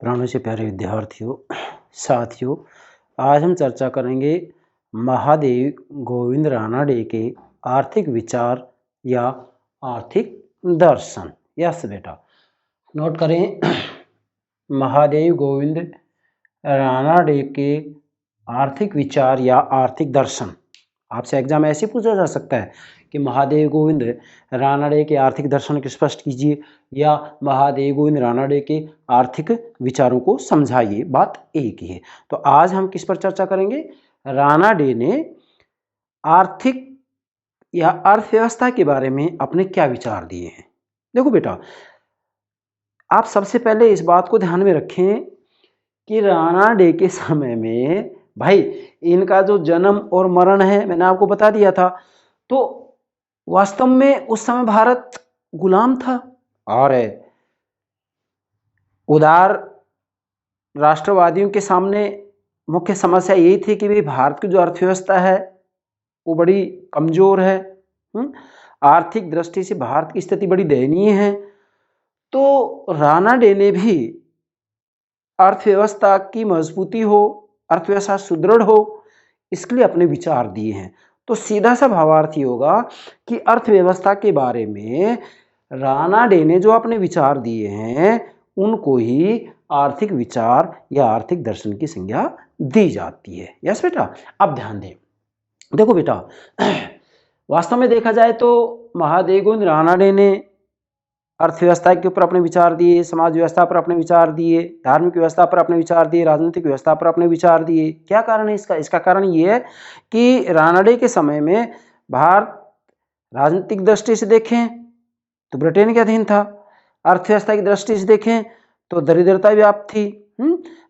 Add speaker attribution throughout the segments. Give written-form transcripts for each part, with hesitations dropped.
Speaker 1: प्राणों से प्यारे विद्यार्थियों, साथियों, आज हम चर्चा करेंगे महादेव गोविंद रानडे के आर्थिक विचार या आर्थिक दर्शन। यस बेटा, नोट करें। महादेव गोविंद रानडे के आर्थिक विचार या आर्थिक दर्शन। आपसे एग्जाम ऐसे पूछा जा सकता है कि महादेव गोविंद रानडे के आर्थिक दर्शन को स्पष्ट कीजिए या महादेव गोविंद रानडे के आर्थिक विचारों को समझाइए। बात एक ही है। तो आज हम किस पर चर्चा करेंगे? रानडे ने आर्थिक या अर्थव्यवस्था के बारे में अपने क्या विचार दिए हैं। देखो बेटा, आप सबसे पहले इस बात को ध्यान में रखें कि रानडे के समय में भाई इनका जो जन्म और मरण है मैंने आपको बता दिया था। तो वास्तव में उस समय भारत गुलाम था और उदार राष्ट्रवादियों के सामने मुख्य समस्या यही थी कि भाई भारत की जो अर्थव्यवस्था है वो बड़ी कमजोर है। आर्थिक दृष्टि से भारत की स्थिति बड़ी दयनीय है। तो रानडे ने भी अर्थव्यवस्था की मजबूती हो, अर्थव्यवस्था सुदृढ़ हो, इसके लिए अपने विचार दिए हैं। तो सीधा सा भावार्थ होगा कि अर्थव्यवस्था के बारे में रानडे ने जो अपने विचार दिए हैं उनको ही आर्थिक विचार या आर्थिक दर्शन की संज्ञा दी जाती है। यस बेटा, अब ध्यान दें। देखो बेटा, वास्तव में देखा जाए तो महादेव गोविंद रानडे ने अर्थव्यवस्था के ऊपर अपने विचार दिए, समाज व्यवस्था पर अपने विचार दिए, धार्मिक व्यवस्था पर अपने विचार दिए, राजनीतिक व्यवस्था पर अपने विचार दिए। क्या कारण है इसका? इसका कारण ये है कि रानडे के समय में भारत राजनीतिक दृष्टि से देखें तो ब्रिटेन के अधीन था, अर्थव्यवस्था की दृष्टि से देखें तो दरिद्रता व्याप्त थी,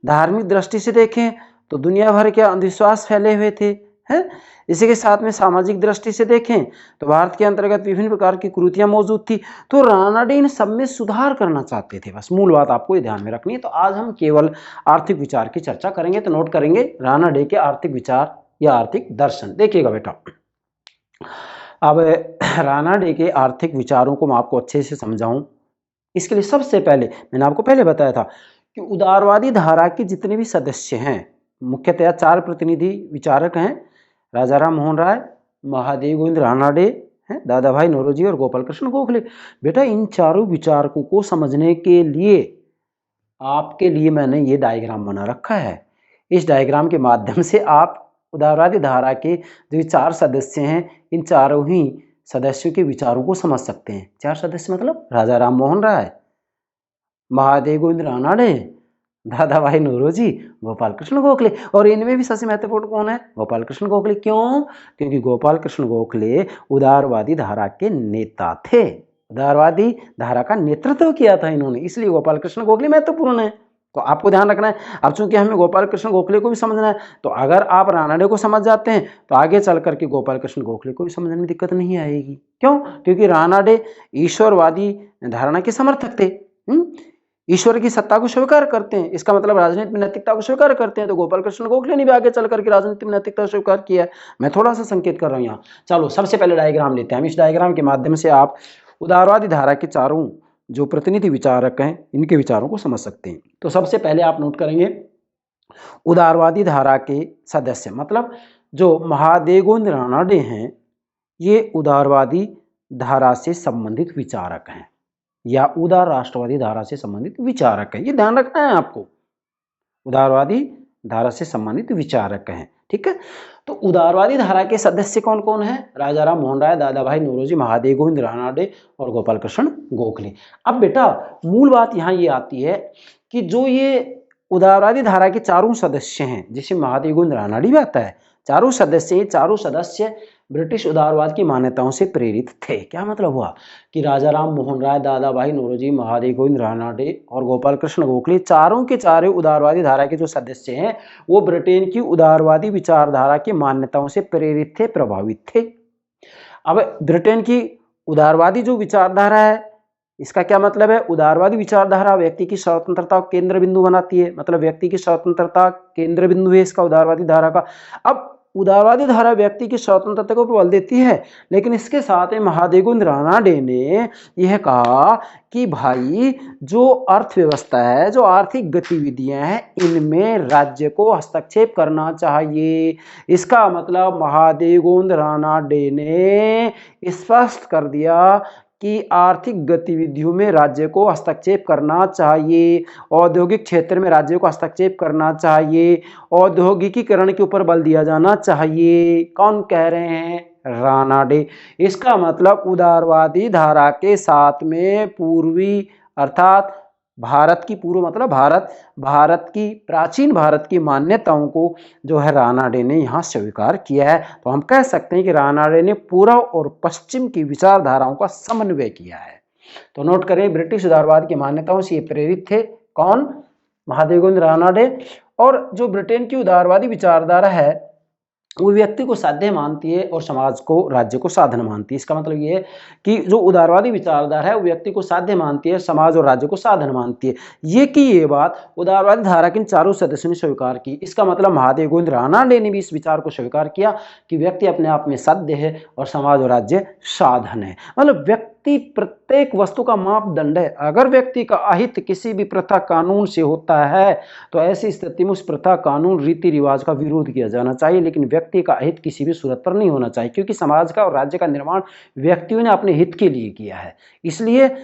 Speaker 1: धार्मिक दृष्टि से देखें तो दुनिया भर के अंधविश्वास फैले हुए थे, है। इसी के साथ में सामाजिक दृष्टि से देखें तो भारत के अंतर्गत विभिन्न प्रकार की कुरीतियां मौजूद थी। तो रानडे इन सब में सुधार करना चाहते थे। बस मूल बात आपको ये ध्यान में रखनी है। तो आज हम केवल आर्थिक विचार की चर्चा करेंगे। तो नोट करेंगे रानडे के आर्थिक विचार या आर्थिक दर्शन। देखिएगा बेटा, अब रानडे के आर्थिक विचारों को मैं आपको अच्छे से समझाऊं इसके लिए सबसे पहले मैंने आपको पहले बताया था कि उदारवादी धारा के जितने भी सदस्य हैं, मुख्यतः 4 प्रतिनिधि विचारक हैं, राजा राम मोहन राय, महादेव गोविंद रानडे, दादा भाई नौरोजी और गोपाल कृष्ण गोखले। बेटा, इन चारों विचारकों को समझने के लिए आपके लिए मैंने ये डायग्राम बना रखा है। इस डायग्राम के माध्यम से आप उदारवादी धारा के जो 4 सदस्य हैं इन चारों ही सदस्यों के विचारों को समझ सकते हैं। 4 सदस्य मतलब राजा राम मोहन राय, महादेव गोविंद रानडे, दादा भाई नौरोजी, गोपाल कृष्ण गोखले। और इनमें भी सबसे महत्वपूर्ण कौन है? गोपाल कृष्ण गोखले। क्यों? क्योंकि गोपाल कृष्ण गोखले उदारवादी धारा के नेता थे। उदारवादी धारा का नेतृत्व किया था इन्होंने, इसलिए गोपाल कृष्ण गोखले महत्वपूर्ण है। तो आपको ध्यान रखना है। अब चूंकि हमें गोपाल कृष्ण गोखले को भी समझना है, तो अगर आप रानडे को समझ जाते हैं तो आगे चल करके गोपाल कृष्ण गोखले को भी समझने में दिक्कत नहीं आएगी। क्यों? क्योंकि रानडे ईश्वरवादी धारणा के समर्थक थे, ईश्वर की सत्ता को स्वीकार करते हैं। इसका मतलब राजनीति में नैतिकता को स्वीकार करते हैं। तो गोपाल कृष्ण गोखले ने भी आगे चल करके राजनीति में नैतिकता स्वीकार किया है। मैं थोड़ा सा संकेत कर रहा हूं यहाँ। चलो सबसे पहले डायग्राम लेते हैं हम। इस डायग्राम के माध्यम से आप उदारवादी धारा के चारों जो प्रतिनिधि विचारक हैं इनके विचारों को समझ सकते हैं। तो सबसे पहले आप नोट करेंगे उदारवादी धारा के सदस्य, मतलब जो महादेव गोविंद रानडे हैं, ये उदारवादी धारा से संबंधित विचारक हैं या उदार राष्ट्रवादी धारा से संबंधित विचारक है। ये ध्यान रखना है आपको, उदारवादी धारा से संबंधित विचारक हैं। ठीक है। तो उदारवादी धारा के सदस्य कौन कौन है? राजा राम मोहन राय, दादा भाई नौरोजी, महादेव गोविंद रानडे और गोपाल कृष्ण गोखले। अब बेटा, मूल बात यहाँ ये आती है कि जो ये उदारवादी धारा के चारों सदस्य हैं, जिसमें महादेव गोविंद रानडे भी आता है, चारों सदस्य ब्रिटिश उदारवाद की मान्यताओं से प्रेरित थे। क्या मतलब हुआ कि राजा राम मोहन राय, दादा भाई नौरोजी, महादेव गोविंद रानडे और गोपाल कृष्ण गोखले चारों के चारों उदारवादी धारा के जो सदस्य हैं वो ब्रिटेन की उदारवादी विचारधारा की मान्यताओं से प्रेरित थे, प्रभावित थे। अब ब्रिटेन की उदारवादी जो विचारधारा है, इसका क्या मतलब है? उदारवादी विचारधारा व्यक्ति की स्वतंत्रता को केंद्र बिंदु बनाती है, मतलब व्यक्ति की स्वतंत्रता केंद्र बिंदु है इसका उदारवादी धारा का। अब उदारवादी धारा व्यक्ति की स्वतंत्रता को बल देती है, लेकिन इसके साथ ही महादेवगुप्त रानाडे ने यह कहा कि भाई जो अर्थव्यवस्था है, जो आर्थिक गतिविधियां हैं, इनमें राज्य को हस्तक्षेप करना चाहिए। इसका मतलब महादेवगुप्त रानाडे ने स्पष्ट कर दिया कि आर्थिक गतिविधियों में राज्य को हस्तक्षेप करना चाहिए, औद्योगिक क्षेत्र में राज्य को हस्तक्षेप करना चाहिए, औद्योगिकीकरण के ऊपर बल दिया जाना चाहिए। कौन कह रहे हैं? रानाडे। इसका मतलब उदारवादी धारा के साथ में पूर्वी अर्थात भारत की, पूर्व मतलब भारत की, प्राचीन भारत की मान्यताओं को जो है रानाडे ने यहाँ स्वीकार किया है। तो हम कह सकते हैं कि रानाडे ने पूर्व और पश्चिम की विचारधाराओं का समन्वय किया है। तो नोट करें, ब्रिटिश उदारवाद की मान्यताओं से ये प्रेरित थे। कौन? महादेवगुप्त रानाडे। और जो ब्रिटेन की उदारवादी विचारधारा है वो व्यक्ति को साध्य मानती है और समाज को, राज्य को साधन मानती है। इसका मतलब ये है कि जो उदारवादी विचारधारा है वो व्यक्ति को साध्य मानती है, समाज और राज्य को साधन मानती है। ये बात उदारवादी धारा के इन चारों सदस्यों ने स्वीकार की। इसका मतलब महादेवगुप्त रानाडे ने भी इस विचार को स्वीकार किया कि व्यक्ति अपने आप में साध्य है और समाज और राज्य साधन है। मतलब व्यक्ति प्रत्येक वस्तु का मापदंड है। अगर व्यक्ति का अहित किसी भी प्रथा कानून से होता है तो ऐसी स्थिति में उस प्रथा कानून रीति रिवाज का विरोध किया जाना चाहिए, लेकिन व्यक्ति का हित किसी भी सूरत पर नहीं होना चाहिए, क्योंकि समाज का और राज्य का निर्माण व्यक्तियों ने अपने हित के लिए किया है। इसलिए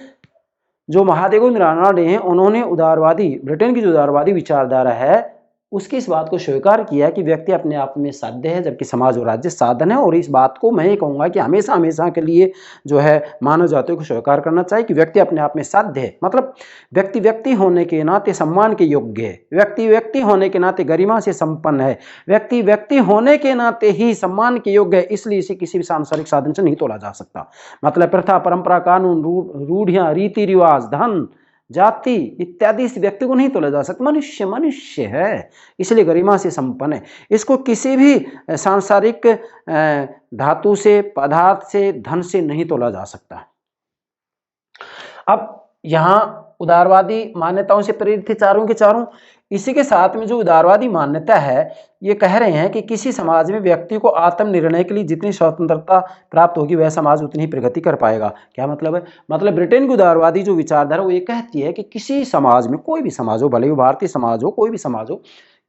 Speaker 1: जो महादेवगुप्त रानाडे हैं उन्होंने उदारवादी, ब्रिटेन की जो उदारवादी विचारधारा है उसकी इस बात को स्वीकार किया कि व्यक्ति अपने आप में साध्य है जबकि समाज और राज्य साधन है। और इस बात को मैं ये कहूँगा कि हमेशा हमेशा के लिए जो है मानव जातियों को स्वीकार करना चाहिए कि व्यक्ति अपने आप में साध्य है। मतलब व्यक्ति व्यक्ति होने के नाते सम्मान के योग्य है, व्यक्ति व्यक्ति होने के नाते गरिमा से संपन्न है, व्यक्ति व्यक्ति होने के नाते ही सम्मान के योग्य है, इसलिए इसे किसी भी सांसारिक साधन से नहीं तोला जा सकता। मतलब प्रथा, परंपरा, कानून, रूढ़ियाँ, रीति रिवाज, धन, जाति इत्यादि इस व्यक्ति को नहीं तोला जा सकता। मनुष्य मनुष्य है, इसलिए गरिमा से संपन्न है। इसको किसी भी सांसारिक धातु से, पदार्थ से, धन से नहीं तोला जा सकता। अब यहाँ उदारवादी मान्यताओं से प्रेरित थे चारों के चारों। इसी के साथ में जो उदारवादी मान्यता है ये कह रहे हैं कि किसी समाज में व्यक्ति को आत्मनिर्णय के लिए जितनी स्वतंत्रता प्राप्त होगी वह समाज उतनी ही प्रगति कर पाएगा। क्या मतलब है? मतलब ब्रिटेन की उदारवादी जो विचारधारा वो ये कहती है कि किसी समाज में, कोई भी समाज हो, भले वो भारतीय समाज हो, कोई भी समाज हो,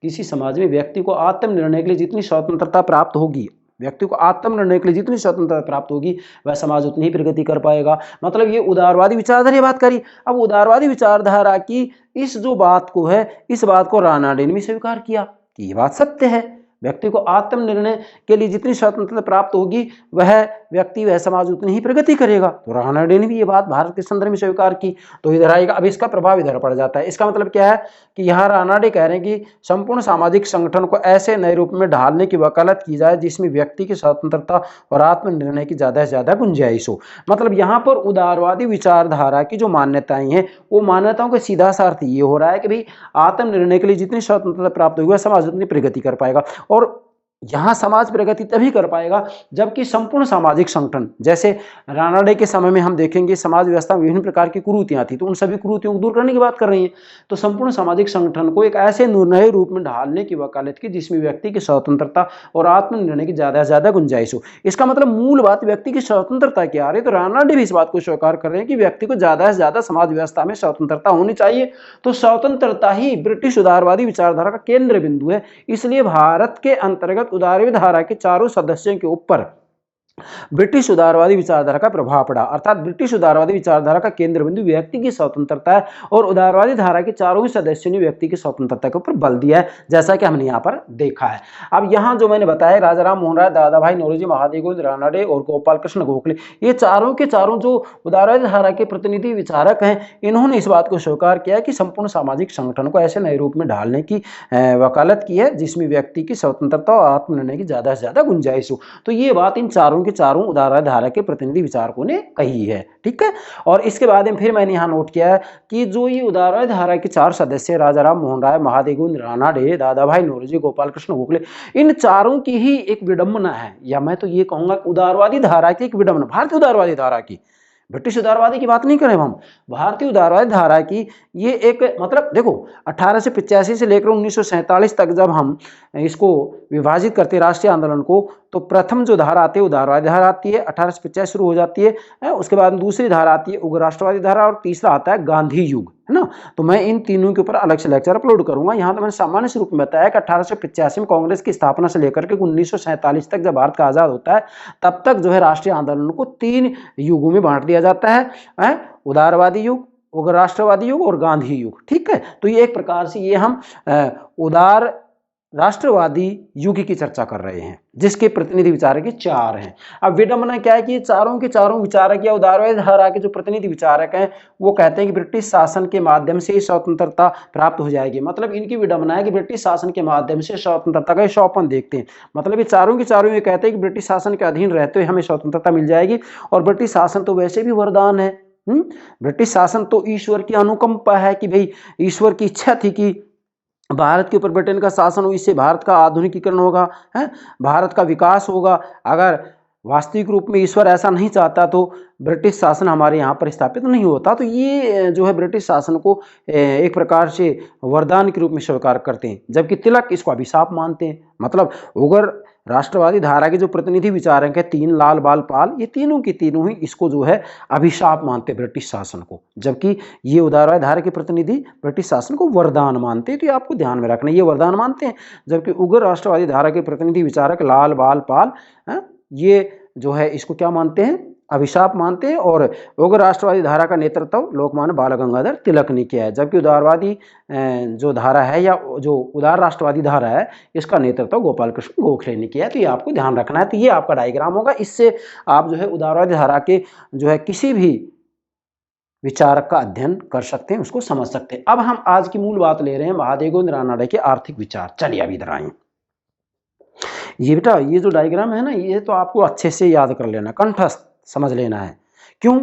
Speaker 1: किसी समाज में व्यक्ति को आत्मनिर्णय के लिए जितनी स्वतंत्रता प्राप्त होगी, व्यक्ति को आत्मनिर्णय के लिए जितनी स्वतंत्रता प्राप्त होगी वह समाज उतनी ही प्रगति कर पाएगा। मतलब ये उदारवादी विचारधारा की बात करी। अब उदारवादी विचारधारा की इस जो बात को है, इस बात को रानाडे ने भी स्वीकार किया कि ये बात सत्य है। व्यक्ति को आत्मनिर्णय के लिए जितनी स्वतंत्रता प्राप्त होगी वह व्यक्ति, वह समाज उतनी ही प्रगति करेगा। तो रानाडे ने भी ये बात भारत के संदर्भ में स्वीकार की। तो इधर आएगा, अब इसका प्रभाव इधर पड़ जाता है। इसका मतलब क्या है कि यहाँ रानाडे कह रहे हैं कि संपूर्ण सामाजिक संगठन को ऐसे नए रूप में ढालने की वकालत की जाए जिसमें व्यक्ति की स्वतंत्रता और आत्मनिर्णय की ज़्यादा से ज़्यादा गुंजाइश हो। मतलब यहाँ पर उदारवादी विचारधारा की जो मान्यताएं हैं वो मान्यताओं का सीधा सा अर्थ ये हो रहा है कि भाई आत्मनिर्णय के लिए जितनी स्वतंत्रता प्राप्त होगी वह समाज उतनी प्रगति कर पाएगा। और यहाँ समाज प्रगति तभी कर पाएगा जबकि संपूर्ण सामाजिक संगठन, जैसे रानाडे के समय में हम देखेंगे समाज व्यवस्था में विभिन्न प्रकार की कुरीतियां थी, तो उन सभी कुरीतियों को दूर करने की बात कर रही है। तो संपूर्ण सामाजिक संगठन को एक ऐसे नए रूप में ढालने की वकालत की जिसमें व्यक्ति की स्वतंत्रता और आत्मनिर्णय की ज्यादा से ज्यादा गुंजाइश हो। इसका मतलब मूल बात व्यक्ति की स्वतंत्रता की आ रही है। तो रानाडे भी इस बात को स्वीकार कर रहे हैं कि व्यक्ति को ज्यादा से ज्यादा समाज व्यवस्था में स्वतंत्रता होनी चाहिए। तो स्वतंत्रता ही ब्रिटिश उदारवादी विचारधारा का केंद्र बिंदु है। इसलिए भारत के अंतर्गत उदारवादी धारा के चारों सदस्यों के ऊपर ब्रिटिश उदारवादी विचारधारा का प्रभाव पड़ा। अर्थात ब्रिटिश उदारवादी विचारधारा का केंद्र बिंदु व्यक्ति की स्वतंत्रता है और उदारवादी धारा के चारों ही सदस्यों ने व्यक्ति की स्वतंत्रता के ऊपर बल दिया है, जैसा कि हमने यहाँ पर देखा है। अब यहाँ जो मैंने बताया, राजा राम मोहन राय, दादाभाई नौरोजी, महादेवगुप्त रानाडे और गोपाल कृष्ण गोखले, ये चारों के चारों जो उदारवादी धारा के प्रतिनिधि विचारक हैं, इन्होंने इस बात को स्वीकार किया कि संपूर्ण सामाजिक संगठन को ऐसे नए रूप में ढालने की वकालत की है जिसमें व्यक्ति की स्वतंत्रता और आत्मनिर्णय की ज्यादा से ज्यादा गुंजाइश हो। तो ये बात इन चारों के चारों उदारवादी धारा के प्रतिनिधि विचारकों ने कही है। ठीक है। और इसके बाद में फिर मैंने यहाँ नोट किया है कि जो ये उदारवादी धारा के चार सदस्य, राजा राम मोहन राय, महादेवगुप्त रानाडे, दादाभाई नौरोजी, गोपाल कृष्ण गोखले, इन चारों की ही एक विडंबना है, या मैं तो ये कहूंगा उदारवादी धारा की एक विडंबना, भारतीय उदारवादी धारा की ब्रिटिश उदारवादी की बात नहीं करें हम, भारतीय उदारवादी धारा की ये एक मतलब देखो 1885 से लेकर 1947 तक जब हम इसको विभाजित करते हैं राष्ट्रीय आंदोलन को, तो प्रथम जो धारा आती है उदारवादी धारा आती है, 1885 शुरू हो जाती है, उसके बाद दूसरी धारा आती है उग्र राष्ट्रवादी धारा, और तीसरा आता है गांधी युग, है ना। तो मैं इन तीनों के ऊपर अलग से लेक्चर अपलोड करूंगा। यहाँ तो मैंने सामान्य स्वरूप में बताया कि 1885 में कांग्रेस की स्थापना से लेकर के 1947 तक जब भारत का आजाद होता है, तब तक जो है राष्ट्रीय आंदोलन को 3 युगों में बांट दिया जाता है, उदारवादी युग, उग्र राष्ट्रवादी युग और गांधी युग। ठीक है, तो ये एक प्रकार से ये हम उदार राष्ट्रवादी युग की चर्चा कर रहे हैं, जिसके प्रतिनिधि विचारक 4 हैं। अब विडंबना क्या है कि चारों के चारों विचारक या उदारवादी धारा के जो प्रतिनिधि विचारक हैं वो कहते हैं कि ब्रिटिश शासन के माध्यम से स्वतंत्रता प्राप्त हो जाएगी। मतलब इनकी विडंबना है कि ब्रिटिश शासन के माध्यम से स्वतंत्रता का स्वप्न देखते हैं। मतलब ये चारों के चारों ये कहते हैं कि ब्रिटिश शासन के अधीन रहते हुए हमें स्वतंत्रता मिल जाएगी, और ब्रिटिश शासन तो वैसे भी वरदान है। ब्रिटिश शासन तो ईश्वर की अनुकंपा है कि भाई ईश्वर की इच्छा थी कि भारत के ऊपर ब्रिटेन का शासन हो, इससे भारत का आधुनिकीकरण होगा, है भारत का विकास होगा। अगर वास्तविक रूप में ईश्वर ऐसा नहीं चाहता तो ब्रिटिश शासन हमारे यहाँ पर स्थापित नहीं होता। तो ये जो है ब्रिटिश शासन को एक प्रकार से वरदान के रूप में स्वीकार करते हैं, जबकि तिलक इसको अभिशाप मानते हैं। मतलब उग्र राष्ट्रवादी धारा के जो प्रतिनिधि विचारक है 3 लाल बाल पाल, ये तीनों की तीनों ही इसको जो है अभिशाप मानते ब्रिटिश शासन को, जबकि ये उदारवादी धारा के प्रतिनिधि ब्रिटिश शासन को वरदान मानते हैं। तो ये आपको ध्यान में रखना, ये वरदान मानते हैं, जबकि उग्र राष्ट्रवादी धारा के प्रतिनिधि विचारक लाल बाल पाल ये जो है इसको क्या मानते हैं, अभिशाप मानते हैं। और उग्र राष्ट्रवादी धारा का नेतृत्व लोकमान्य बाल गंगाधर तिलक ने किया है, जबकि उदारवादी जो धारा है या जो उदार राष्ट्रवादी धारा है इसका नेतृत्व गोपाल कृष्ण गोखले ने किया है। तो ये आपको ध्यान रखना है। तो ये आपका डायग्राम होगा, इससे आप जो है उदारवादी धारा के जो है किसी भी विचारक का अध्ययन कर सकते हैं, उसको समझ सकते हैं। अब हम आज की मूल बात ले रहे हैं महादेव गोविंद रानड़े के आर्थिक विचार। चलिए अब इधर आए। ये बेटा ये जो डायग्राम है ना, ये तो आपको अच्छे से याद कर लेना, कंठस्थ समझ लेना है। क्यों?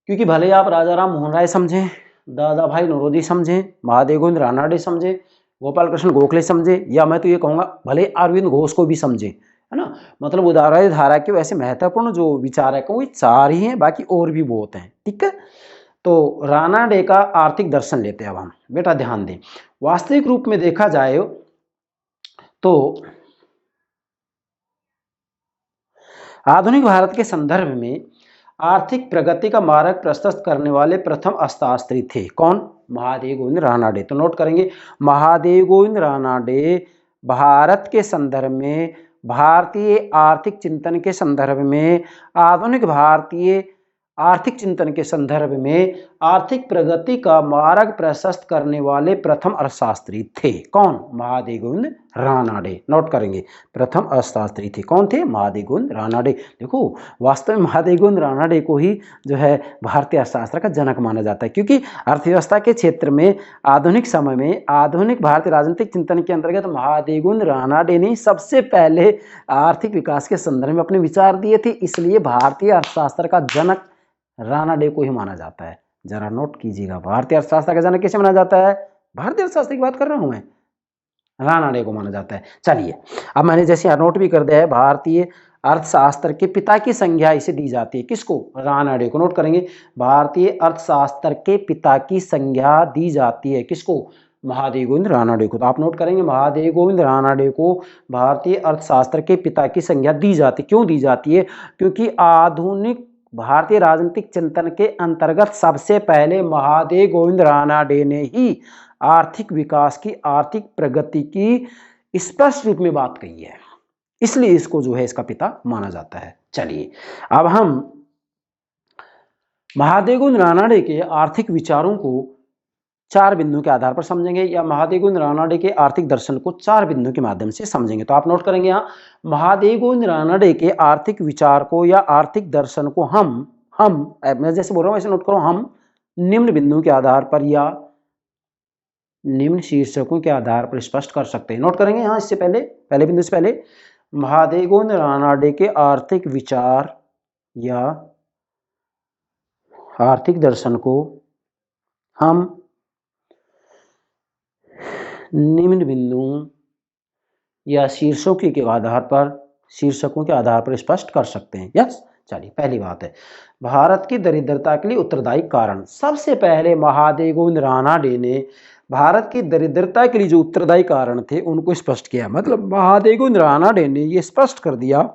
Speaker 1: क्योंकि भले आप राजा राम मोहन राय समझें, दादा भाई नौरोजी समझें, महादेव गोविंद रानड़े समझें, गोपाल कृष्ण गोखले समझे, या मैं तो ये कहूँगा भले अरविंद घोष को भी समझें, है ना। मतलब उदारवादी धारा के वैसे महत्वपूर्ण जो विचारक हैं वो 4 ही हैं, बाकी और भी बहुत हैं। ठीक है, तो रानाडे का आर्थिक दर्शन लेते हैं अब हम। बेटा ध्यान दें, वास्तविक रूप में देखा जाए तो आधुनिक भारत के संदर्भ में आर्थिक प्रगति का मार्ग प्रशस्त करने वाले प्रथम अर्थशास्त्री थे। कौन? महादेव गोविंद रानाडे। तो नोट करेंगे, महादेव गोविंद रानाडे भारत के संदर्भ में, भारतीय आर्थिक चिंतन के संदर्भ में, आधुनिक भारतीय आर्थिक चिंतन के संदर्भ में आर्थिक प्रगति का मार्ग प्रशस्त करने वाले प्रथम अर्थशास्त्री थे। कौन? महादेव गोविंद रानाडे। नोट करेंगे, प्रथम अर्थशास्त्री थे। कौन थे? महादेव गोविंद रानाडे। देखो वास्तव में महादेव गोविंद रानाडे को ही जो है भारतीय अर्थशास्त्र का जनक माना जाता है, क्योंकि अर्थव्यवस्था के क्षेत्र में आधुनिक समय में आधुनिक भारतीय राजनीतिक चिंतन के अंतर्गत महादेव गोविंद रानाडे ने सबसे पहले आर्थिक विकास के संदर्भ में अपने विचार दिए थे। इसलिए भारतीय अर्थशास्त्र का जनक रानाडे को ही माना जाता है। जरा नोट कीजिएगा, भारतीय अर्थशास्त्र का जनक किसे माना जाता है? भारतीय अर्थशास्त्र की बात कर रहा हूं मैं, रानाडे को माना जाता है। चलिए अब मैंने जैसे यहाँ नोट भी कर दिया है, भारतीय अर्थशास्त्र के पिता की संज्ञा इसे दी जाती है। किसको? रानाडे को। नोट करेंगे, भारतीय अर्थशास्त्र के पिता की संज्ञा दी जाती है। किसको? महादेव गोविंद रानाडे को। तो आप नोट करेंगे, महादेव गोविंद रानाडे को भारतीय अर्थशास्त्र के पिता की संज्ञा दी जाती है। क्यों दी जाती है? क्योंकि आधुनिक भारतीय राजनीतिक चिंतन के अंतर्गत सबसे पहले महादेव गोविंद रानाडे ने ही आर्थिक विकास की, आर्थिक प्रगति की स्पष्ट रूप में बात कही है, इसलिए इसको जो है इसका पिता माना जाता है। चलिए अब हम महादेव गोविंद रानाडे के आर्थिक विचारों को 4 बिंदुओं के आधार पर समझेंगे, या महादेव गोविंद रानाडे के आर्थिक दर्शन को 4 बिंदुओं के माध्यम से समझेंगे। तो आप नोट करेंगे यहाँ, महादेव गोविंद रानाडे के आर्थिक विचार को या आर्थिक दर्शन को हम मैं जैसे बोल रहा हूँ वैसे नोट करो, हम निम्न बिंदुओं के आधार पर या निम्न शीर्षकों के आधार पर स्पष्ट कर सकते हैं। नोट करेंगे यहाँ, इससे पहले बिंदु से पहले, महादेव गोविंद रानाडे के आर्थिक विचार या आर्थिक दर्शन को हम निम्न बिंदुओं या शीर्षकों के आधार पर स्पष्ट कर सकते हैं। यस, चलिए, पहली बात है भारत की दरिद्रता के लिए उत्तरदायी कारण। सबसे पहले महादेव गोविंद रानाडे ने भारत की दरिद्रता के लिए जो उत्तरदायी कारण थे उनको स्पष्ट किया। मतलब महादेव गोविंद रानाडे ने ये स्पष्ट कर दिया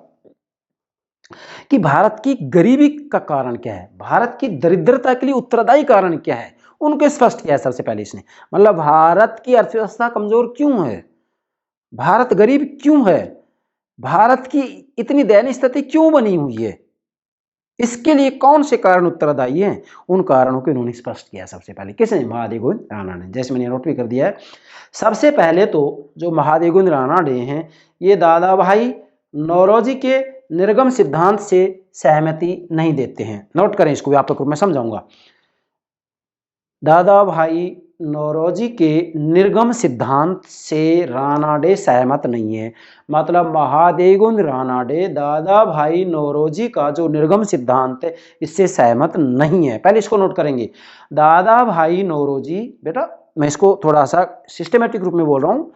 Speaker 1: कि भारत की गरीबी का कारण क्या है, भारत की दरिद्रता के लिए उत्तरदायी कारण क्या है, उनको स्पष्ट किया सबसे पहले इसने। मतलब भारत की अर्थव्यवस्था कमजोर क्यों है, भारत गरीब क्यों है, भारत की इतनी दयनीय स्थिति क्यों बनी हुई है, इसके लिए कौन से कारण उत्तरदायी हैं, उन कारणों को इन्होंने स्पष्ट किया सबसे पहले। किसने? महादेव गोविंद रानाडे। जैसे मैंने नोट भी कर दिया है। सबसे पहले तो जो महादेव गोविंद रानाडे हैं ये दादा भाई नौरोजी के निर्गम सिद्धांत से सहमति नहीं देते हैं। नोट करें इसको, व्यापक रूप में समझाऊंगा। दादा भाई नौरोजी के निर्गम सिद्धांत से रानाडे सहमत नहीं है। मतलब महादेव गोविंद रानाडे दादा भाई नौरोजी का जो निर्गम सिद्धांत है इससे सहमत नहीं है। पहले इसको नोट करेंगे। दादा भाई नौरोजी, बेटा मैं इसको थोड़ा सा सिस्टमेटिक रूप में बोल रहा हूँ,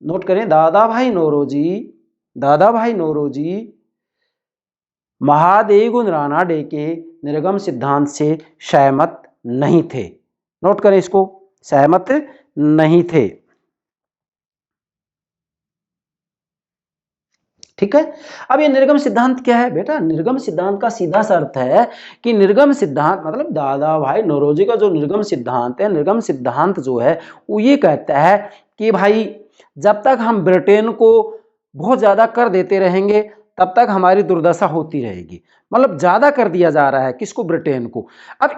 Speaker 1: नोट करें। दादा भाई नौरोजी महादेव गोविंद रानाडे के निर्गम सिद्धांत से सहमत नहीं थे। नोट करें इसको, सहमत नहीं थे। ठीक है। अब ये निर्गम सिद्धांत क्या है बेटा? निर्गम सिद्धांत का सीधा सा अर्थ है कि निर्गम सिद्धांत मतलब दादा भाई नौरोजी का जो निर्गम सिद्धांत है, निर्गम सिद्धांत जो है वो ये कहता है कि भाई जब तक हम ब्रिटेन को बहुत ज्यादा कर देते रहेंगे तब तक हमारी दुर्दशा होती रहेगी। मतलब ज्यादा कर दिया जा रहा है किसको? ब्रिटेन को। अब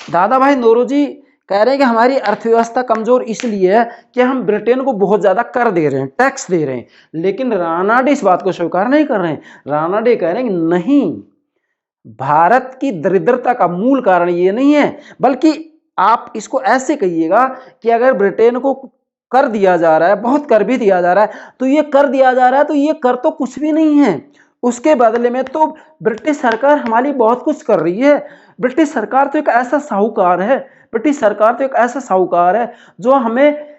Speaker 1: दादा भाई नौरोजी कह रहे हैं कि हमारी अर्थव्यवस्था कमजोर इसलिए है कि हम ब्रिटेन को बहुत ज्यादा कर दे रहे हैं, टैक्स दे रहे हैं। लेकिन रानाडे इस बात को स्वीकार नहीं कर रहे हैं। रानाडे कह रहे हैं कि नहीं, भारत की दरिद्रता का मूल कारण ये नहीं है, बल्कि आप इसको ऐसे कहिएगा कि अगर ब्रिटेन को कर दिया जा रहा है, बहुत कर भी दिया जा रहा है, तो ये कर दिया जा रहा है तो ये कर तो कुछ भी नहीं है, उसके बदले में तो ब्रिटिश सरकार हमारी बहुत कुछ कर रही है। ब्रिटिश सरकार तो एक ऐसा साहूकार है, ब्रिटिश सरकार तो एक ऐसा साहूकार है जो हमें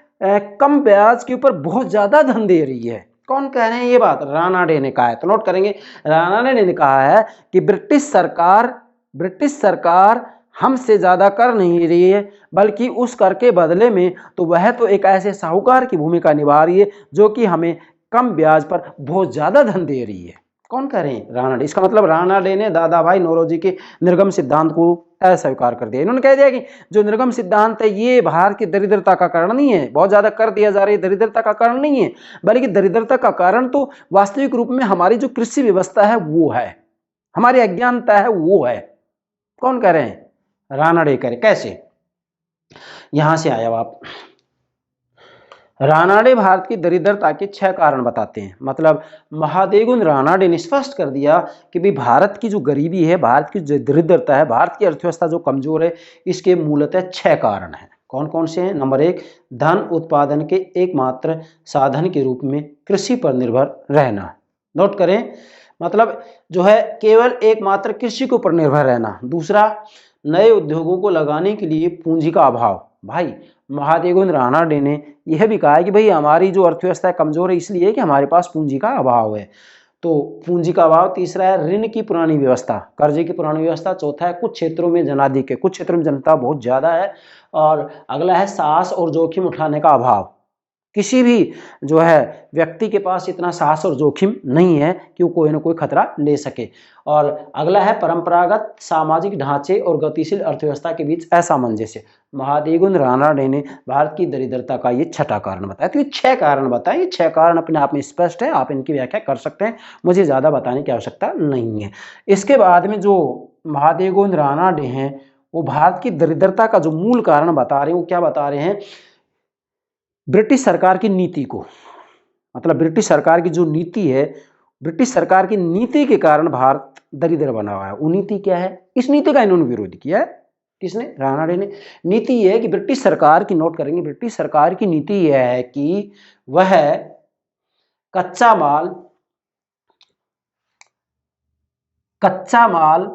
Speaker 1: कम ब्याज के ऊपर बहुत ज्यादा धन दे रही है। कौन कह रहे हैं ये बात? रानाडे ने कहा है। तो नोट करेंगे, रानाडे ने कहा है कि ब्रिटिश सरकार हमसे ज्यादा कर नहीं रही है, बल्कि उस कर के बदले में तो वह तो एक ऐसे साहूकार की भूमिका निभा रही है जो कि हमें कम ब्याज पर बहुत ज्यादा धन दे रही है। कौन कह रहे हैं? रानाडे। इसका मतलब रानाडे ने दादा भाई नौरोजी के निर्गम सिद्धांत को अस्वीकार कर दिया। इन्होंने कह दिया कि जो निर्गम सिद्धांत है ये भारत की दरिद्रता का कारण नहीं है, बहुत ज्यादा कर दिया जा रहा है दरिद्रता का कारण नहीं है, बल्कि दरिद्रता का कारण तो वास्तविक रूप में हमारी जो कृषि व्यवस्था है वो है, हमारी अज्ञानता है वो है। कौन कह रहे हैं? रानाडे कह रहे। कैसे? यहां से आया आप। रानाडे भारत की दरिद्रता के 6 कारण बताते हैं। मतलब महादेव गोविंद रानाडे ने स्पष्ट कर दिया कि भाई भारत की जो गरीबी है, भारत की जो दरिद्रता है, भारत की अर्थव्यवस्था जो कमजोर है, इसके मूलतः 6 कारण हैं। कौन कौन से हैं? नंबर 1, धन उत्पादन के एकमात्र साधन के रूप में कृषि पर निर्भर रहना। नोट करें, मतलब जो है केवल एकमात्र कृषि के ऊपर निर्भर रहना। दूसरा, नए उद्योगों को लगाने के लिए पूंजी का अभाव। भाई महादेव गोविंद रानाडे ने यह भी कहा है कि भाई हमारी जो अर्थव्यवस्था कमजोर है इसलिए कि हमारे पास पूंजी का अभाव है। तो पूंजी का अभाव। तीसरा है ऋण की पुरानी व्यवस्था, कर्जे की पुरानी व्यवस्था। चौथा है कुछ क्षेत्रों में जनाधिक्य, कुछ क्षेत्रों में जनता बहुत ज्यादा है। और अगला है साहस और जोखिम उठाने का अभाव। किसी भी जो है व्यक्ति के पास इतना साहस और जोखिम नहीं है कि वो कोई ना कोई खतरा ले सके। और अगला है परंपरागत सामाजिक ढांचे और गतिशील अर्थव्यवस्था के बीच असामंजस्य। महादेव गोविंद रानाडे ने भारत की दरिद्रता का ये 6ठा कारण बताया। तो ये 6 कारण बताए, ये 6 कारण अपने आप में स्पष्ट है, आप इनकी व्याख्या कर सकते हैं, मुझे ज्यादा बताने की आवश्यकता नहीं है। इसके बाद में जो महादेव गोविंद रानाडे हैं वो भारत की दरिद्रता का जो मूल कारण बता रहे हैं, वो क्या बता रहे हैं? ब्रिटिश सरकार की नीति को। मतलब ब्रिटिश सरकार की जो नीति है, ब्रिटिश सरकार की नीति के कारण भारत दरिद्र बना हुआ है। वो नीति क्या है? इस नीति का इन्होंने विरोध किया है। किसने? रानाडे ने। नीति यह है कि ब्रिटिश सरकार की, नोट करेंगे, ब्रिटिश सरकार की नीति यह है कि वह कच्चा माल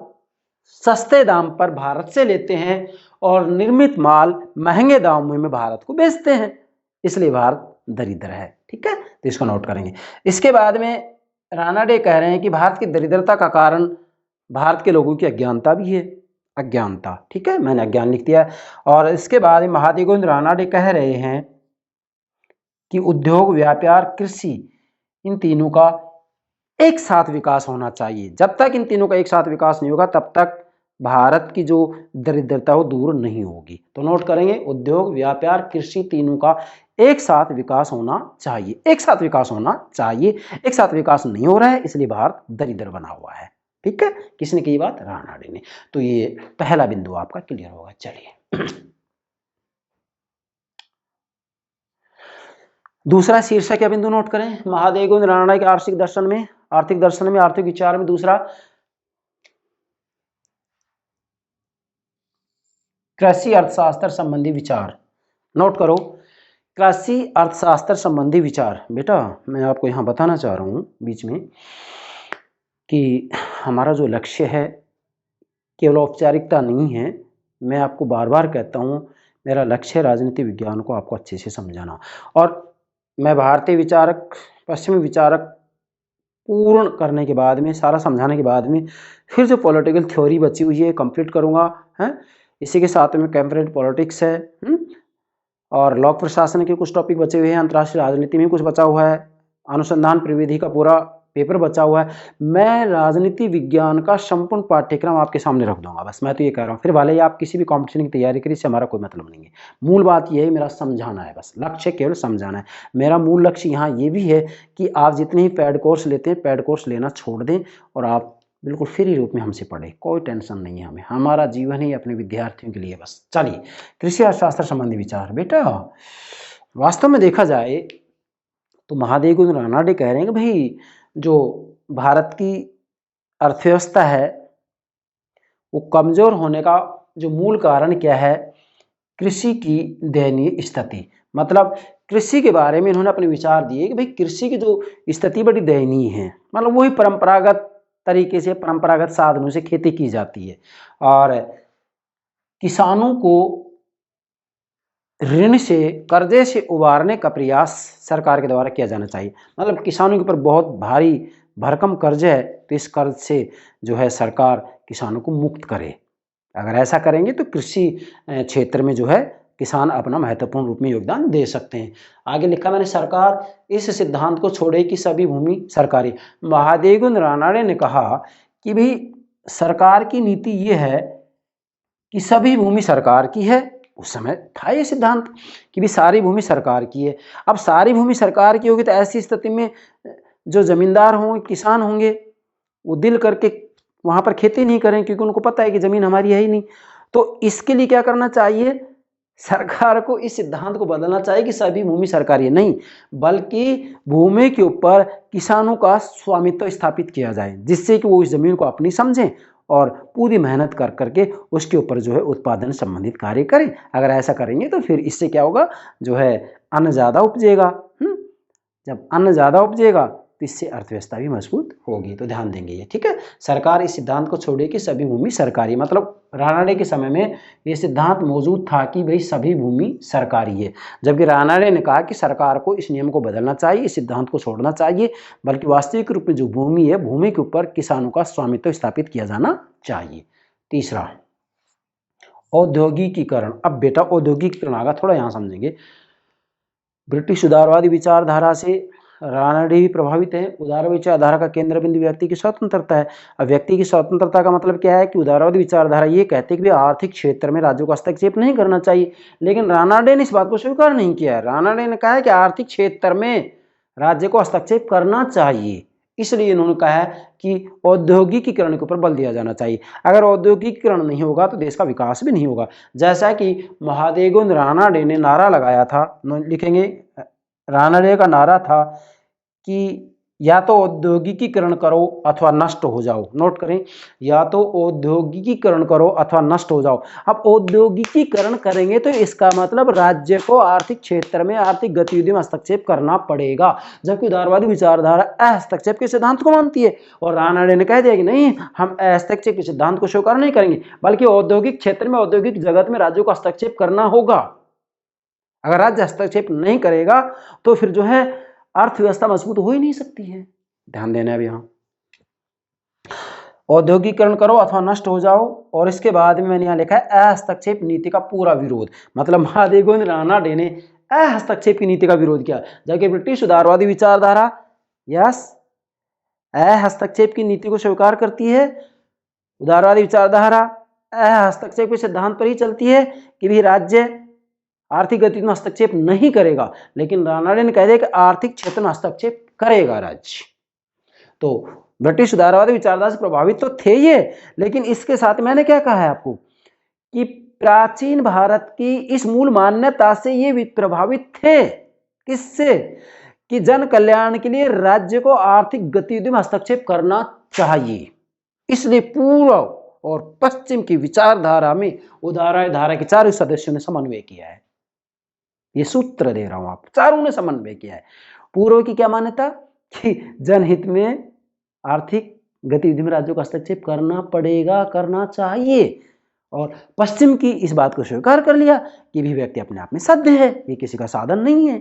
Speaker 1: सस्ते दाम पर भारत से लेते हैं और निर्मित माल महंगे दामों में भारत को बेचते हैं, इसलिए भारत दरिद्र है। ठीक है, तो इसको नोट करेंगे। इसके बाद में रानाडे कह रहे हैं कि भारत की दरिद्रता का कारण भारत के लोगों की अज्ञानता भी है, अज्ञानता, ठीक है, मैंने अज्ञान लिख दिया। और इसके बाद महादेव गोविंद रानाडे कह रहे हैं कि उद्योग, व्यापार, कृषि, इन तीनों का एक साथ विकास होना चाहिए। जब तक इन तीनों का एक साथ विकास नहीं होगा तब तक भारत की जो दरिद्रता वो दूर नहीं होगी। तो नोट करेंगे, उद्योग, व्यापार, कृषि, तीनों का एक साथ विकास होना चाहिए, एक साथ विकास होना चाहिए। एक साथ विकास नहीं हो रहा है, इसलिए भारत दरिद्र बना हुआ है। ठीक है, किसने की बात? रानाडे ने। तो ये पहला बिंदु आपका क्लियर होगा। चलिए दूसरा शीर्षक या बिंदु नोट करें, महादेव गोविंद रानाडे के आर्थिक दर्शन में, आर्थिक विचार में दूसरा कृषि अर्थशास्त्र संबंधी विचार। नोट करो, कृषि अर्थशास्त्र संबंधी विचार। बेटा मैं आपको यहाँ बताना चाह रहा हूँ बीच में कि हमारा जो लक्ष्य है केवल औपचारिकता नहीं है। मैं आपको बार बार कहता हूँ, मेरा लक्ष्य है राजनीति विज्ञान को आपको अच्छे से समझाना। और मैं भारतीय विचारक, पश्चिमी विचारक पूर्ण करने के बाद में, सारा समझाने के बाद में, फिर जो पॉलिटिकल थ्योरी बची हुई है कंप्लीट करूँगा, हैं। इसी के साथ में कंपैरेटिव पॉलिटिक्स है, और लोक प्रशासन के कुछ टॉपिक बचे हुए हैं, अंतर्राष्ट्रीय राजनीति में कुछ बचा हुआ है, अनुसंधान प्रविधि का पूरा पेपर बचा हुआ है। मैं राजनीति विज्ञान का संपूर्ण पाठ्यक्रम आपके सामने रख दूंगा, बस मैं तो ये कह रहा हूँ। फिर भले ही आप किसी भी कंपटीशन की तैयारी करें, इससे हमारा कोई मतलब नहीं है। मूल बात ये है, मेरा समझाना है, बस लक्ष्य केवल समझाना है। मेरा मूल लक्ष्य यहाँ ये भी है कि आप जितने ही पैड कोर्स लेते हैं, पैड कोर्स लेना छोड़ दें और आप बिल्कुल फ्री रूप में हमसे पढ़े। कोई टेंशन नहीं है हमें, हमारा जीवन ही अपने विद्यार्थियों के लिए बस। चलिए, कृषि अर्थशास्त्र संबंधी विचार। बेटा वास्तव में देखा जाए तो महादेव गोविंद रानाडे कह रहे हैं कि भाई जो भारत की अर्थव्यवस्था है वो कमजोर होने का जो मूल कारण क्या है? कृषि की दयनीय स्थिति। मतलब कृषि के बारे में इन्होंने अपने विचार दिए कि भाई कृषि की जो स्थिति बड़ी दयनीय है। मतलब वही परंपरागत तरीके से, परंपरागत साधनों से खेती की जाती है और किसानों को ऋण से, कर्जे से उबारने का प्रयास सरकार के द्वारा किया जाना चाहिए। मतलब किसानों के ऊपर बहुत भारी भरकम कर्ज है, तो इस कर्ज से जो है सरकार किसानों को मुक्त करे। अगर ऐसा करेंगे तो कृषि क्षेत्र में जो है किसान अपना महत्वपूर्ण रूप में योगदान दे सकते हैं। आगे लिखा मैंने, सरकार इस सिद्धांत को छोड़े कि सभी भूमि सरकारी। महादेव गोविंद रानाडे ने कहा कि भाई सरकार की नीति ये है कि सभी भूमि सरकार की है। उस समय था ये सिद्धांत कि भी सारी भूमि सरकार की है। अब सारी भूमि सरकार की होगी तो ऐसी स्थिति में जो जमींदार होंगे, किसान होंगे, वो दिल करके वहाँ पर खेती नहीं करें, क्योंकि उनको पता है कि ज़मीन हमारी है ही नहीं। तो इसके लिए क्या करना चाहिए? सरकार को इस सिद्धांत को बदलना चाहिए कि सभी भूमि सरकारी है, नहीं बल्कि भूमि के ऊपर किसानों का स्वामित्व स्थापित किया जाए, जिससे कि वो इस ज़मीन को अपनी समझें और पूरी मेहनत कर करके उसके ऊपर जो है उत्पादन संबंधित कार्य करें। अगर ऐसा करेंगे तो फिर इससे क्या होगा, जो है अन्न ज़्यादा उपजेगा। जब अन्न ज़्यादा उपजेगा तो इससे अर्थव्यवस्था भी मजबूत होगी। तो ध्यान देंगे ये, ठीक है। सरकार इस सिद्धांत को छोड़े कि सभी भूमि सरकारी, मतलब रानाडे के समय में ये सिद्धांत मौजूद था कि भाई सभी भूमि सरकारी है, जबकि रानाडे ने कहा कि सरकार को इस नियम को बदलना चाहिए, इस सिद्धांत को छोड़ना चाहिए, बल्कि वास्तविक रूप में जो भूमि है, भूमि के ऊपर किसानों का स्वामित्व स्थापित किया जाना चाहिए। तीसरा, औद्योगिकीकरण। अब बेटा औद्योगिकीकरण आगा, थोड़ा यहाँ समझेंगे। ब्रिटिश उदारवादी विचारधारा से रानाडे भी प्रभावित है। उदारवादी विचारधारा का केंद्र बिंदु व्यक्ति की स्वतंत्रता है। अब व्यक्ति की स्वतंत्रता का मतलब क्या है कि उदारवादी विचारधारा ये कहते हैं कि आर्थिक क्षेत्र में राज्यों का हस्तक्षेप नहीं करना चाहिए, लेकिन रानाडे ने इस बात को स्वीकार नहीं किया है। रानाडे ने कहा है कि आर्थिक क्षेत्र में राज्य को हस्तक्षेप करना चाहिए, इसलिए इन्होंने कहा है कि औद्योगिकीकरण के ऊपर बल दिया जाना चाहिए। अगर औद्योगिकीकरण नहीं होगा तो देश का विकास भी नहीं होगा। जैसा कि महादेव गोविंद रानाडे ने नारा लगाया था, लिखेंगे, रानाडे का नारा था कि या तो औद्योगिकीकरण करो अथवा नष्ट हो जाओ। नोट करें, या तो औद्योगिकीकरण करो अथवा नष्ट हो जाओ। अब औद्योगिकीकरण करेंगे तो इसका मतलब राज्य को आर्थिक क्षेत्र में, आर्थिक गतिविधियों में हस्तक्षेप करना पड़ेगा, जबकि उदारवादी विचारधारा हस्तक्षेप के सिद्धांत को मानती है। और रानाडे ने कह दिया कि नहीं, हम हस्तक्षेप के सिद्धांत को स्वीकार नहीं करेंगे, बल्कि औद्योगिक क्षेत्र में, औद्योगिक जगत में राज्यों को हस्तक्षेप करना होगा। अगर राज्य हस्तक्षेप नहीं करेगा तो फिर जो है अर्थव्यवस्था मजबूत हो ही नहीं सकती है। ध्यान देना है अब यहाँ। औद्योगिकरण करो अथवा नष्ट हो जाओ। और इसके बाद में मैंने यहाँ लिखा है अहस्तक्षेप नीति का पूरा विरोध। मतलब महादेव गोविंद रानाडे ने अहस्तक्षेप की नीति का विरोध किया, जबकि ब्रिटिश उदारवादी विचारधारा यस अहस्तक्षेप की नीति को स्वीकार करती है। उदारवादी विचारधारा हस्तक्षेप के सिद्धांत पर ही चलती है कि भी राज्य आर्थिक गतिविधि में हस्तक्षेप नहीं करेगा, लेकिन रानाडे ने कह दिया कि आर्थिक क्षेत्र में हस्तक्षेप करेगा राज्य। तो ब्रिटिश उदारवादी विचारधारा से प्रभावित तो थे ये, लेकिन इसके साथ मैंने क्या कहा है आपको कि प्राचीन भारत की इस मूल मान्यता से ये प्रभावित थे। किससे? कि जन कल्याण के लिए राज्य को आर्थिक गतिविधि में हस्तक्षेप करना चाहिए। इसलिए पूर्व और पश्चिम की विचारधारा में उदारधारा के चारों सदस्यों ने समन्वय किया है। ये सूत्र दे रहा हूं आप, चारों ने समन्वय किया है। पूर्व की क्या मान्यता कि जनहित में आर्थिक गतिविधि में राज्यों का हस्तक्षेप करना पड़ेगा, करना चाहिए। और पश्चिम की इस बात को स्वीकार कर लिया कि भी व्यक्ति अपने आप में सभ्य है, ये किसी का साधन नहीं है,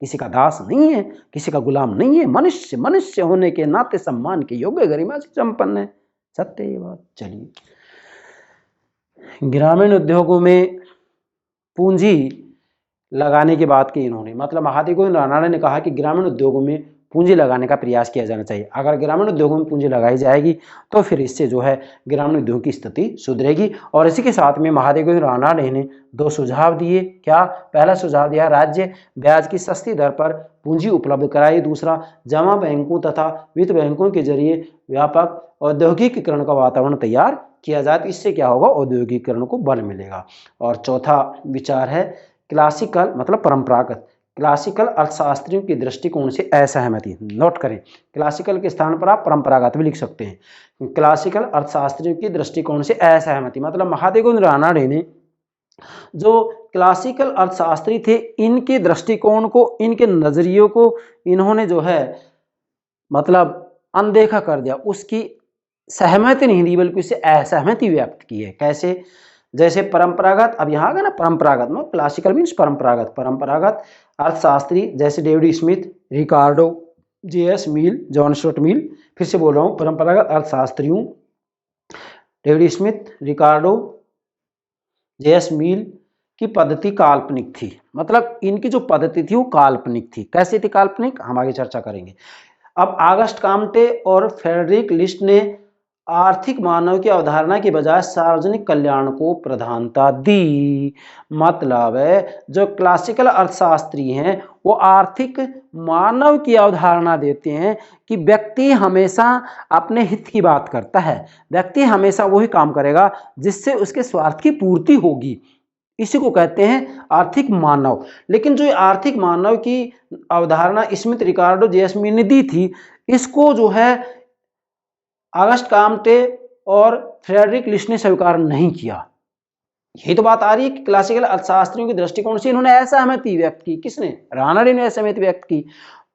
Speaker 1: किसी का दास नहीं है, किसी का गुलाम नहीं है, मनुष्य मनुष्य होने के नाते सम्मान के योग्य, गरिमा से संपन्न है। सत्य ये बात। चलिए, ग्रामीण उद्योगों में पूंजी लगाने की बात की इन्होंने। मतलब महादेव गोविंद रानाडे ने कहा कि ग्रामीण उद्योगों में पूंजी लगाने का प्रयास किया जाना चाहिए। अगर ग्रामीण उद्योगों में पूंजी लगाई जाएगी तो फिर इससे जो है ग्रामीण उद्योग की स्थिति सुधरेगी। और इसी के साथ में महादेव गोविंद रानाडे ने 2 सुझाव दिए। क्या? पहला सुझाव दिया, राज्य ब्याज की सस्ती दर पर पूंजी उपलब्ध कराए। दूसरा, जमा बैंकों तथा वित्त बैंकों के जरिए व्यापक औद्योगिकीकरण का वातावरण तैयार किया जाए। तो इससे क्या होगा? औद्योगिकीकरण को बल मिलेगा। और चौथा विचार है क्लासिकल मतलब परंपरागत, क्लासिकल अर्थशास्त्रियों के दृष्टिकोण से असहमति। नोट करें, क्लासिकल के स्थान पर आप परंपरागत भी लिख सकते हैं। क्लासिकल अर्थशास्त्रियों के दृष्टिकोण से असहमति मतलब महादेव गोविंद रानाडे ने जो क्लासिकल अर्थशास्त्री थे इनके दृष्टिकोण को, इनके नजरियों को इन्होंने जो है मतलब अनदेखा कर दिया, उसकी सहमति नहीं दी बल्कि उससे असहमति व्यक्त की है। कैसे? जैसे परंपरागत, अब यहाँ आ गया ना परंपरागत, मतलब क्लासिकल मीन्स परंपरागत। परंपरागत अर्थशास्त्री जैसे डेविड स्मिथ, रिकार्डो, जे.एस. मिल, जॉन स्टुअर्ट मिल, फिर से बोल रहा हूँ, परंपरागत अर्थशास्त्रियों डेविड स्मिथ, रिकार्डो, जे.एस. मिल की पद्धति काल्पनिक थी। मतलब इनकी जो पद्धति थी वो काल्पनिक थी। कैसे थी काल्पनिक? हम आगे चर्चा करेंगे। अब ऑगस्ट काम्टे और फ्रेडरिक लिस्ट ने आर्थिक मानव की अवधारणा के बजाय सार्वजनिक कल्याण को प्रधानता दी। मतलब जो क्लासिकल अर्थशास्त्री हैं वो आर्थिक मानव की अवधारणा देते हैं कि व्यक्ति हमेशा अपने हित की बात करता है, व्यक्ति हमेशा वही काम करेगा जिससे उसके स्वार्थ की पूर्ति होगी। इसी को कहते हैं आर्थिक मानव। लेकिन जो आर्थिक मानव की अवधारणा स्मिथ, रिकार्डो, जे.एस. मिल ने दी थी, इसको जो है ऑगस्ट काम्टे और फ्रेडरिक लिस्ट ने स्वीकार नहीं किया। यही तो बात आ रही है कि क्लासिकल अर्थशास्त्रियों के दृष्टिकोण से इन्होंने असहमति व्यक्त की। किसने? रानाडे ने असहमति व्यक्त की।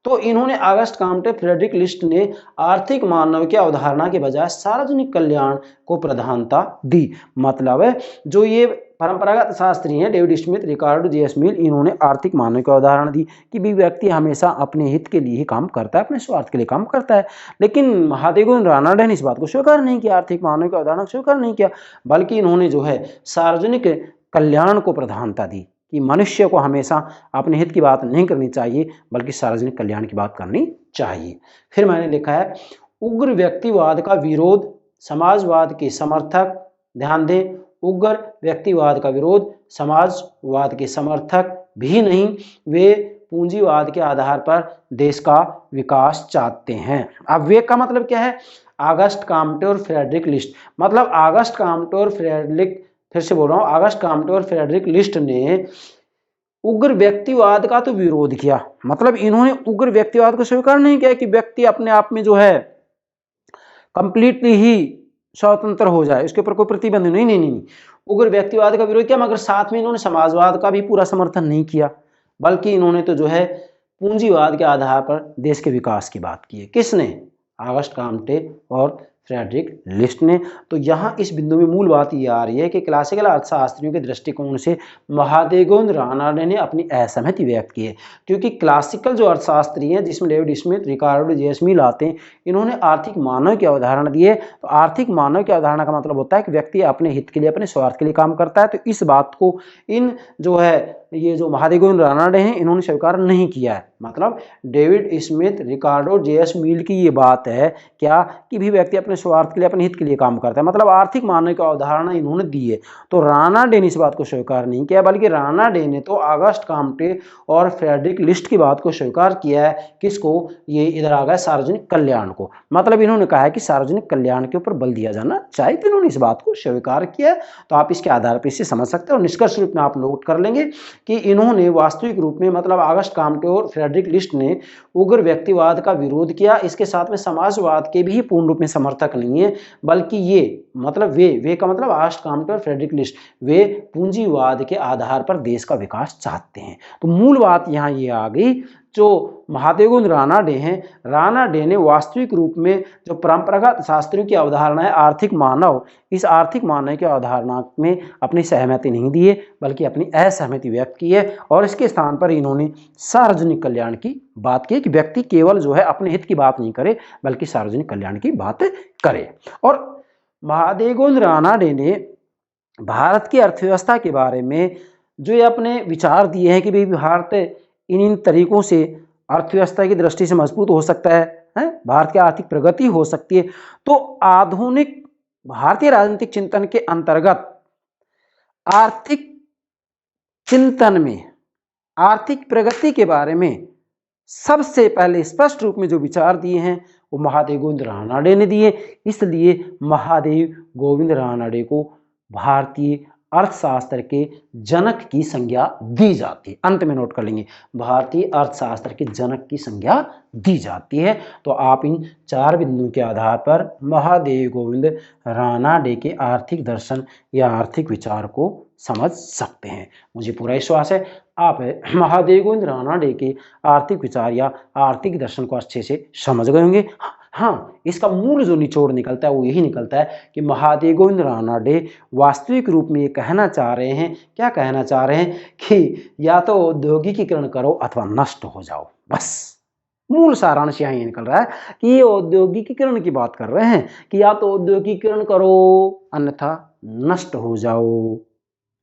Speaker 1: तो इन्होंने ऑगस्ट काम्टे, फ्रेडरिक लिस्ट ने आर्थिक मानव की अवधारणा के बजाय सार्वजनिक कल्याण को प्रधानता दी। मतलब जो ये परंपरागत शास्त्री हैं डेविड स्मिथ, रिकार्डो, जे.एस. मिल, इन्होंने आर्थिक मानव की अवधारणा दी कि भी व्यक्ति हमेशा अपने हित के लिए ही काम करता है, अपने स्वार्थ के लिए काम करता है। लेकिन महादेव गोविंद रानाडे ने इस बात को स्वीकार नहीं किया, आर्थिक मानव की अवधारणा को स्वीकार नहीं किया, बल्कि इन्होंने जो है सार्वजनिक कल्याण को प्रधानता दी कि मनुष्य को हमेशा अपने हित की बात नहीं करनी चाहिए बल्कि सार्वजनिक कल्याण की बात करनी चाहिए। फिर मैंने लिखा है उग्र व्यक्तिवाद का विरोध समाजवाद के समर्थक, ध्यान दें, उग्र व्यक्तिवाद का विरोध समाजवाद के समर्थक भी नहीं, वे पूंजीवाद के आधार पर देश का विकास चाहते हैं। अब वे का मतलब क्या है? ऑगस्ट काम्टे और फ्रेडरिक लिस्ट। मतलब ऑगस्ट काम्टे और फ्रेडरिक, फिर से बोल रहा हूँ, ऑगस्ट काम्टे और फ्रेडरिक लिस्ट ने उग्र व्यक्तिवाद का तो विरोध किया। मतलब इन्होंने उग्र व्यक्तिवाद को स्वीकार नहीं किया कि व्यक्ति अपने आप में जो है कंप्लीटली ही स्वतंत्र हो जाए, इसके ऊपर कोई प्रतिबंध नहीं। उग्र व्यक्तिवाद का विरोध किया, मगर साथ में इन्होंने समाजवाद का भी पूरा समर्थन नहीं किया, बल्कि इन्होंने तो जो है पूंजीवाद के आधार पर देश के विकास की बात की है। किसने? ऑगस्ट काम्टे और फ्रेडरिक लिस्ट ने। तो यहाँ इस बिंदु में मूल बात ये आ रही है कि क्लासिकल अर्थशास्त्रियों के दृष्टिकोण से महादेवगोविंद रानडे ने अपनी असहमति व्यक्त की है, क्योंकि क्लासिकल जो अर्थशास्त्री हैं जिसमें डेविड स्मिथ, रिकार्डो जेएस मिल आते हैं, इन्होंने आर्थिक मानव की अवधारणा दी है। तो आर्थिक मानव की अवधारणा का मतलब होता है कि व्यक्ति अपने हित के लिए, अपने स्वार्थ के लिए काम करता है। तो इस बात को इन जो है ये जो महादेवगोविंद रानडे हैं इन्होंने स्वीकार नहीं किया है। मतलब डेविड स्मिथ, रिकार्डो जेएस मिल की ये बात है क्या कि भी व्यक्ति अपने स्वार्थ के लिए, अपने हित के लिए काम करता है, मतलब आर्थिक मानव की अवधारणा इन्होंने दी है। तो रानाडे ने इस बात को स्वीकार नहीं किया, बल्कि रानाडे ने तो ऑगस्ट कॉम्टे और फ्रेडरिक लिस्ट की बात को स्वीकार किया है। किसको? ये इधर आ गया सार्वजनिक कल्याण को। मतलब इन्होंने कहा है कि सार्वजनिक कल्याण के ऊपर बल दिया जाना चाहिए, तो इन्होंने इस बात को स्वीकार किया। तो आप इसके आधार पर इसे समझ सकते हैं और निष्कर्ष रूप में आप नोट कर लेंगे कि इन्होंने वास्तविक रूप में, मतलब ऑगस्ट कॉम्टे और फ्रेडरिक लिस्ट ने उग्र व्यक्तिवाद का विरोध किया। इसके साथ में समाजवाद के भी पूर्ण रूप में समर्थक नहीं है, बल्कि ये मतलब वे का मतलब ऑगस्ट कॉम्टे और फ्रेडरिक लिस्ट, वे पूंजीवाद के आधार पर देश का विकास चाहते हैं। तो मूल बात यहाँ ये आ गई, जो महादेवगोविंद रानाडे हैं, रानाडे ने वास्तविक रूप में जो परंपरागत शास्त्रियों की अवधारणा है आर्थिक मानव, इस आर्थिक मानव की अवधारणा में अपनी सहमति नहीं दी है, बल्कि अपनी असहमति व्यक्त की है। और इसके स्थान पर इन्होंने सार्वजनिक कल्याण की बात की कि व्यक्ति केवल जो है अपने हित की बात नहीं करे, बल्कि सार्वजनिक कल्याण की बात करे। और महादेवगोविंद रानाडे ने भारत की अर्थव्यवस्था के बारे में जो ये अपने विचार दिए हैं कि भाई भारत इन तरीकों से अर्थव्यवस्था की दृष्टि से मजबूत हो सकता है, भारत की आर्थिक प्रगति हो सकती है। तो आधुनिक भारतीय राजनीतिक चिंतन के अंतर्गत आर्थिक चिंतन में आर्थिक प्रगति के बारे में सबसे पहले स्पष्ट रूप में जो विचार दिए हैं वो महादेवगोविंद रानाडे ने दिए। इसलिए महादेवगोविंद रानाडे को भारतीय अर्थशास्त्र के जनक की संज्ञा दी जाती है। अंत में नोट कर लेंगे, भारतीय अर्थशास्त्र के जनक की संज्ञा दी जाती है। तो आप इन चार बिंदुओं के आधार पर महादेवगोविंद रानाडे के आर्थिक दर्शन या आर्थिक विचार को समझ सकते हैं। मुझे पूरा विश्वास है आप महादेवगोविंद रानाडे के आर्थिक विचार या आर्थिक दर्शन को अच्छे से समझ गए होंगे। हाँ, इसका मूल जो निचोड़ निकलता है वो यही निकलता है कि महादेवगोविंद रानाडे वास्तविक रूप में ये कहना चाह रहे हैं, क्या कहना चाह रहे हैं कि या तो औद्योगिकीकरण करो अथवा नष्ट हो जाओ। बस मूल सारांश यहाँ ये निकल रहा है कि ये औद्योगिकीकरण की बात कर रहे हैं कि या तो औद्योगिकीकरण करो अन्यथा नष्ट हो जाओ।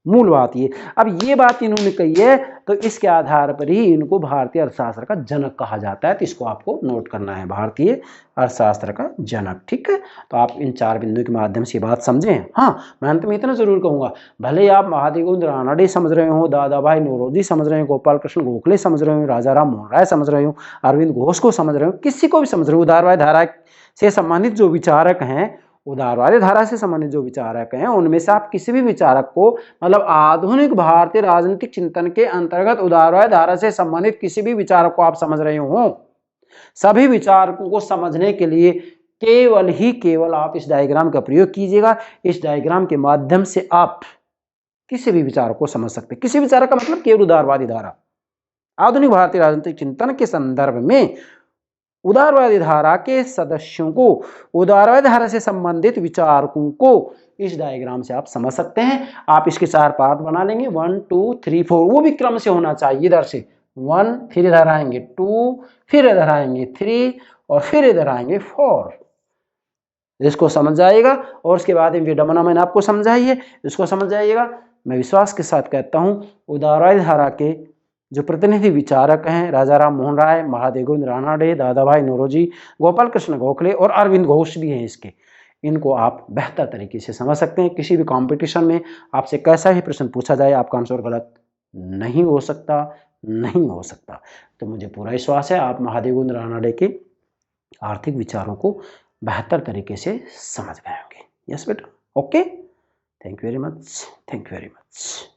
Speaker 1: मूल बात ये, अब ये बात इन्होंने कही है तो इसके आधार पर ही इनको भारतीय अर्थशास्त्र का जनक कहा जाता है। तो इसको आपको नोट करना है, भारतीय अर्थशास्त्र का जनक। ठीक है, तो आप इन चार बिंदुओं के माध्यम से बात समझें। हाँ, मैं अंत में इतना जरूर कहूँगा, भले ही आप महादेवगोविंद रानाडे समझ रहे हो, दादाभाई नौरोजी समझ रहे हो, गोपाल कृष्ण गोखले समझ रहे हो, राजा राम मोहन राय समझ रहे हो, अरविंद घोष को समझ रहे हो, किसी को भी समझ रहे हो, उदारवादी धारा से संबंधित जो विचारक हैं, उदारवादी धारा से संबंधित जो विचारक हैं, उनमें से आप किसी भी विचारक को, मतलब आधुनिक भारतीय राजनीतिक चिंतन के अंतर्गत उदारवादी धारा से संबंधित किसी भी विचारक को आप समझ रहे हो, सभी विचारकों को समझने के लिए केवल ही केवल आप इस डायग्राम का प्रयोग कीजिएगा। इस डायग्राम के माध्यम से आप किसी भी विचारक को समझ सकते हैं। किसी विचारक का मतलब केवल उदारवादी धारा, आधुनिक भारतीय राजनीतिक चिंतन के संदर्भ में उदारवादी धारा के सदस्यों को, उदारवादी धारा से संबंधित विचारकों को इस डायग्राम से आप समझ सकते हैं। आप इसके चार पार्ट बना लेंगे, 1 2 3 4, वो भी क्रम से होना चाहिए। इधर से 1, फिर इधर आएंगे 2, फिर इधर आएंगे 3 और फिर इधर आएंगे 4। इसको समझ जाइएगा और उसके बाद विडंबना मैंने आपको समझाई है, इसको समझ जाइएगा। मैं विश्वास के साथ कहता हूँ उदारवादी धारा के जो प्रतिनिधि विचारक हैं, राजा राम मोहन राय, महादेवगोविंद रानाडे, दादाभाई नौरोजी, गोपाल कृष्ण गोखले और अरविंद घोष भी हैं इसके, इनको आप बेहतर तरीके से समझ सकते हैं। किसी भी कंपटीशन में आपसे कैसा ही प्रश्न पूछा जाए, आपका आंसर गलत नहीं हो सकता, नहीं हो सकता। तो मुझे पूरा विश्वास है आप महादेवगोविंद रानाडे के आर्थिक विचारों को बेहतर तरीके से समझ गए होंगे। यस बेटा, okay, thank you very much, thank you very much.